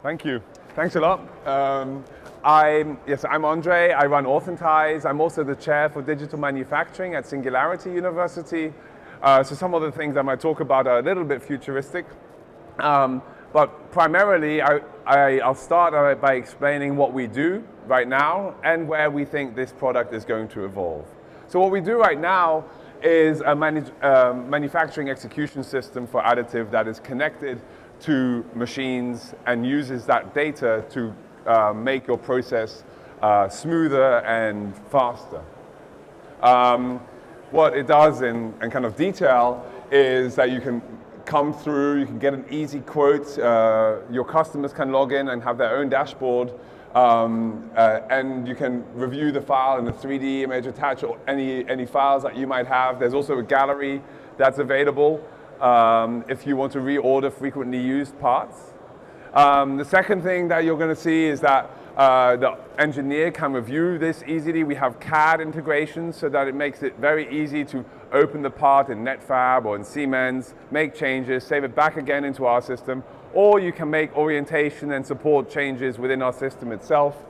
Thank you. Thanks a lot. I'm Andre. I run Authentise. I'm also the chair for digital manufacturing at Singularity University. So some of the things I might talk about are a little bit futuristic. But primarily, I'll start by explaining what we do right now and where we think this product is going to evolve. So what we do right now is a manufacturing execution system for additive that is connected to machines and uses that data to make your process smoother and faster. What it does in kind of detail is that you can come through, you can get an easy quote, your customers can log in and have their own dashboard, and you can review the file in a 3D image, attach any files that you might have. There's also a gallery that's available if you want to reorder frequently used parts. The second thing that you're going to see is that the engineer can review this easily. We have CAD integrations so that it makes it very easy to open the part in NetFab or in Siemens, make changes, save it back again into our system, or you can make orientation and support changes within our system itself.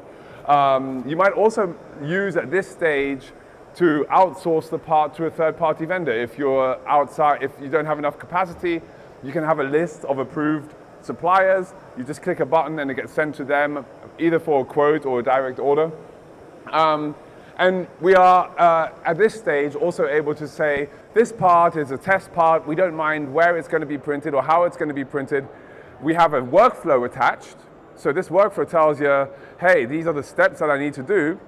You might also use at this stage to outsource the part to a third-party vendor. If you're outside, if you don't have enough capacity, you can have a list of approved suppliers. You just click a button and it gets sent to them, either for a quote or a direct order. And we are, at this stage, also able to say, this part is a test part. We don't mind where it's going to be printed or how it's going to be printed. We have a workflow attached. So this workflow tells you, hey, these are the steps that I need to do.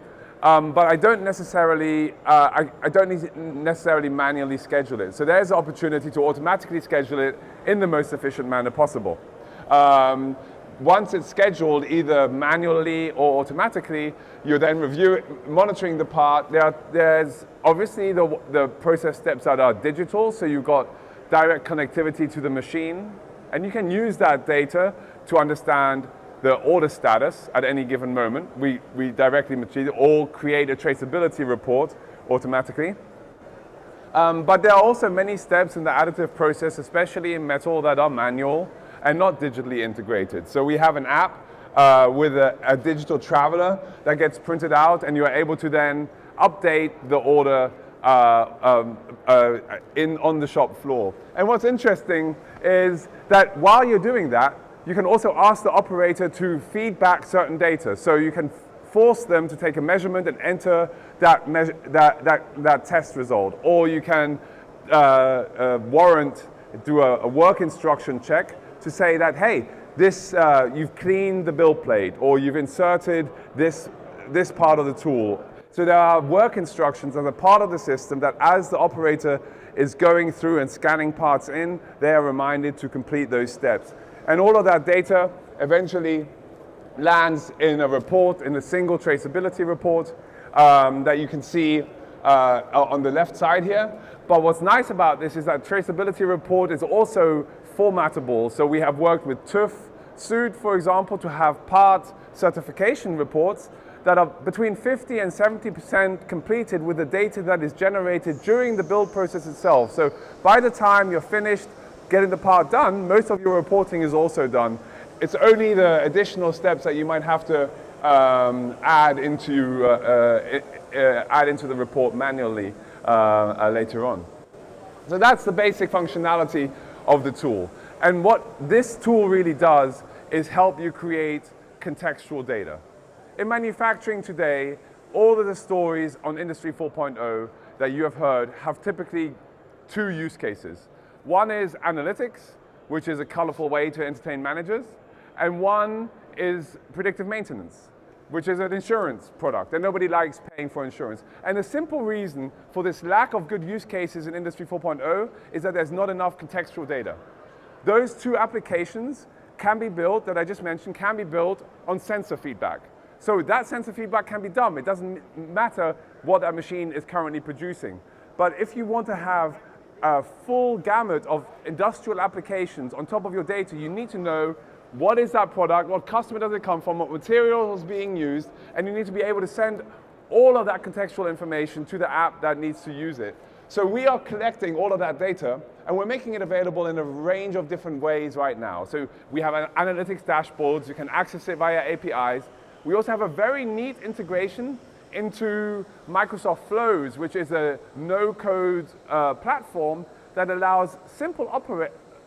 But I don't necessarily, I don't need to necessarily manually schedule it. So there's an opportunity to automatically schedule it in the most efficient manner possible. Once it's scheduled, either manually or automatically, you then review it, monitoring the part. There's obviously the process steps that are digital, so you've got direct connectivity to the machine, and you can use that data to understand the order status at any given moment. We directly retrieve it or create a traceability report automatically. But there are also many steps in the additive process, especially in metal, that are manual and not digitally integrated. So we have an app with a digital traveler that gets printed out, and you are able to then update the order on the shop floor. And what's interesting is that while you're doing that, you can also ask the operator to feed back certain data. So you can force them to take a measurement and enter that test result. Or you can do a work instruction check to say that, hey, you've cleaned the build plate, or you've inserted this part of the tool. So there are work instructions as a part of the system that as the operator is going through and scanning parts in, they are reminded to complete those steps. And all of that data eventually lands in a report, in a single traceability report that you can see on the left side here. But what's nice about this is that traceability report is also formattable. So we have worked with TÜV Süd, for example, to have part certification reports that are between 50 and 70% completed with the data that is generated during the build process itself. So by the time you're finished getting the part done, most of your reporting is also done. It's only the additional steps that you might have to add into the report manually later on. So that's the basic functionality of the tool. And what this tool really does is help you create contextual data. In manufacturing today, all of the stories on Industry 4.0 that you have heard have typically two use cases. One is analytics, which is a colorful way to entertain managers, and one is predictive maintenance, which is an insurance product, and nobody likes paying for insurance. And the simple reason for this lack of good use cases in Industry 4.0 is that there's not enough contextual data. Those two applications can be built, that I just mentioned, can be built on sensor feedback. So that sensor feedback can be dumb. It doesn't matter what that machine is currently producing. But if you want to have a full gamut of industrial applications on top of your data, you need to know what is that product, what customer does it come from, what material is being used, and you need to be able to send all of that contextual information to the app that needs to use it. So we are collecting all of that data, and we're making it available in a range of different ways right now. So we have analytics dashboards, you can access it via APIs. We also have a very neat integration into Microsoft Flows, which is a no-code platform that allows simple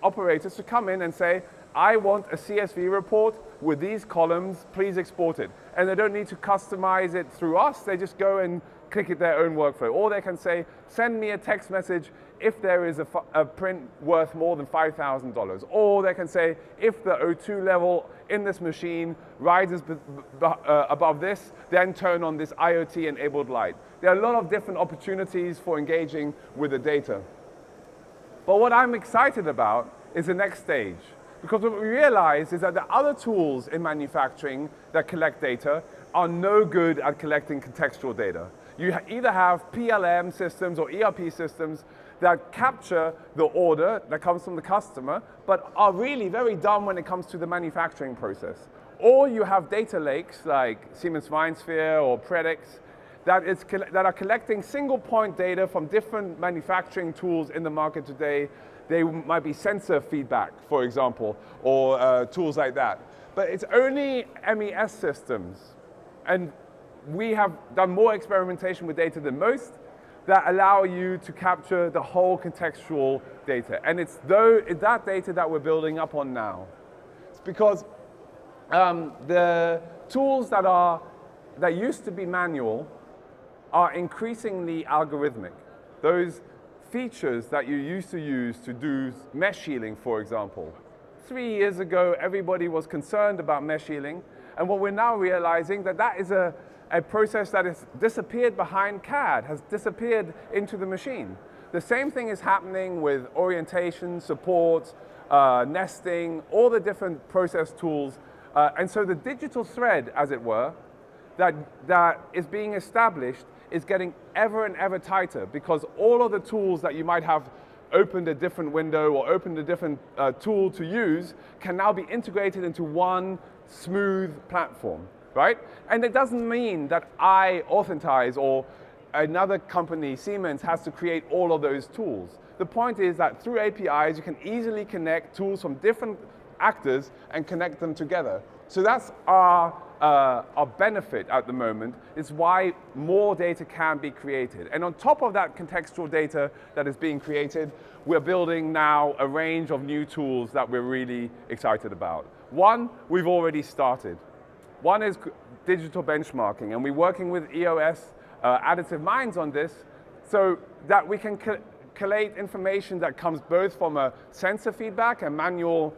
operators to come in and say, I want a CSV report with these columns, please export it. And they don't need to customize it through us, they just go and click it their own workflow. Or they can say, send me a text message if there is a print worth more than $5,000. Or they can say, if the O2 level in this machine rises above this, then turn on this IoT-enabled light. There are a lot of different opportunities for engaging with the data. But what I'm excited about is the next stage. Because what we realize is that the other tools in manufacturing that collect data are no good at collecting contextual data. You either have PLM systems or ERP systems that capture the order that comes from the customer, but are really very dumb when it comes to the manufacturing process. Or you have data lakes like Siemens MindSphere or Predix that are collecting single point data from different manufacturing tools in the market today. They might be sensor feedback, for example, or tools like that. But it's only MES systems, and we have done more experimentation with data than most, that allow you to capture the whole contextual data. And it's that data that we're building up on now. It's because the tools that used to be manual are increasingly algorithmic. Those features that you used to use to do mesh shielding, for example. 3 years ago, everybody was concerned about mesh shielding, and what we're now realizing that is a process that has disappeared behind CAD, has disappeared into the machine. The same thing is happening with orientation, support, nesting, all the different process tools. And so the digital thread, as it were, that is being established is getting ever and ever tighter, because all of the tools that you might have opened a different window or opened a different tool to use can now be integrated into one smooth platform, right? And it doesn't mean that I, Authentise, or another company, Siemens, has to create all of those tools. The point is that through APIs, you can easily connect tools from different actors and connect them together. So that's our benefit at the moment, is why more data can be created. And on top of that contextual data that is being created, we're building now a range of new tools that we're really excited about. One, we've already started. One is digital benchmarking, and we're working with EOS, Additive Minds on this, so that we can collate information that comes both from a sensor feedback and manual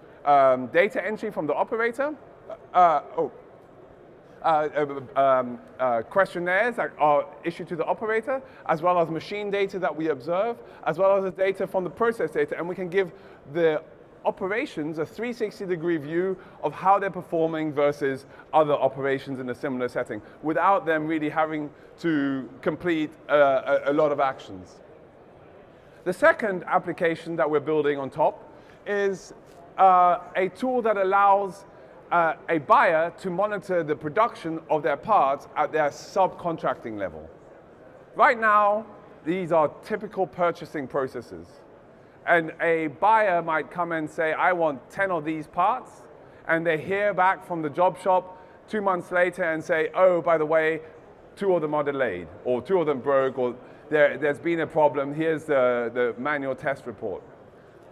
data entry from the operator, questionnaires that are issued to the operator, as well as machine data that we observe, as well as the data from the process data, and we can give the operations a 360-degree view of how they're performing versus other operations in a similar setting, without them really having to complete a lot of actions. The second application that we're building on top is a tool that allows a buyer to monitor the production of their parts at their subcontracting level. Right now, these are typical purchasing processes. And a buyer might come and say, I want 10 of these parts, and they hear back from the job shop 2 months later and say, oh, by the way, 2 of them are delayed, or 2 of them broke, or there's been a problem, here's the manual test report.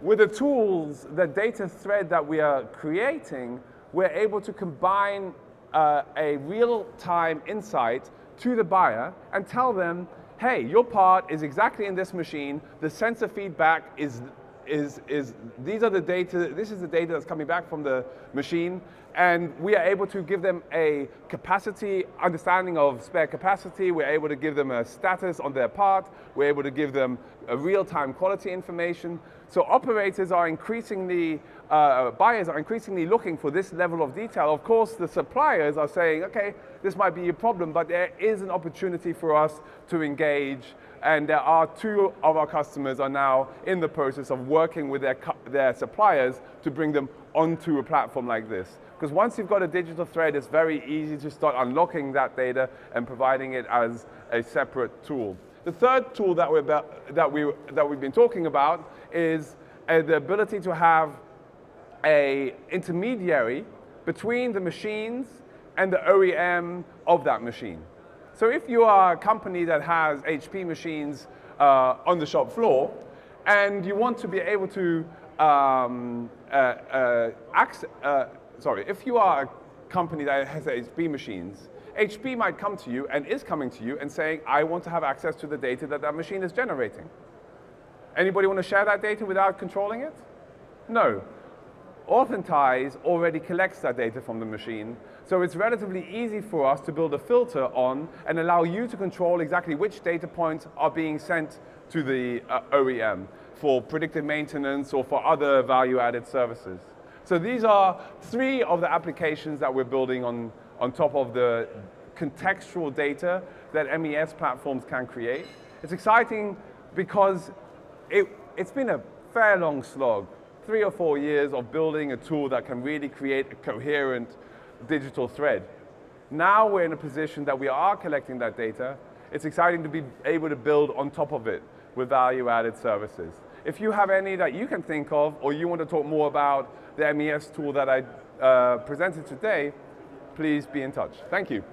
With the tools, the data thread that we are creating, we're able to combine a real-time insight to the buyer and tell them, hey, your part is exactly in this machine, the sensor feedback is these are the data, this is the data that's coming back from the machine, and we are able to give them a capacity, understanding of spare capacity, we're able to give them a status on their part, we're able to give them a real-time quality information. So operators are increasingly, buyers are increasingly looking for this level of detail. Of course, the suppliers are saying, okay, this might be a problem, but there is an opportunity for us to engage, and there are 2 of our customers are now in the process of working with their suppliers to bring them onto a platform like this. Because once you've got a digital thread, it's very easy to start unlocking that data and providing it as a separate tool. The third tool that we've been talking about is the ability to have an intermediary between the machines and the OEM of that machine. So if you are a company that has HP machines on the shop floor, and you want to be able to if you are a company that has HP machines, HP might come to you and is coming to you and saying, I want to have access to the data that machine is generating. Anybody want to share that data without controlling it? No. Authentise already collects that data from the machine, so it's relatively easy for us to build a filter on and allow you to control exactly which data points are being sent to the OEM for predictive maintenance or for other value-added services. So these are three of the applications that we're building on top of the contextual data that MES platforms can create. It's exciting because it's been a fair long slog, 3 or 4 years of building a tool that can really create a coherent digital thread. Now we're in a position that we are collecting that data. It's exciting to be able to build on top of it with value-added services. If you have any that you can think of, or you want to talk more about the MES tool that I presented today, please be in touch. Thank you.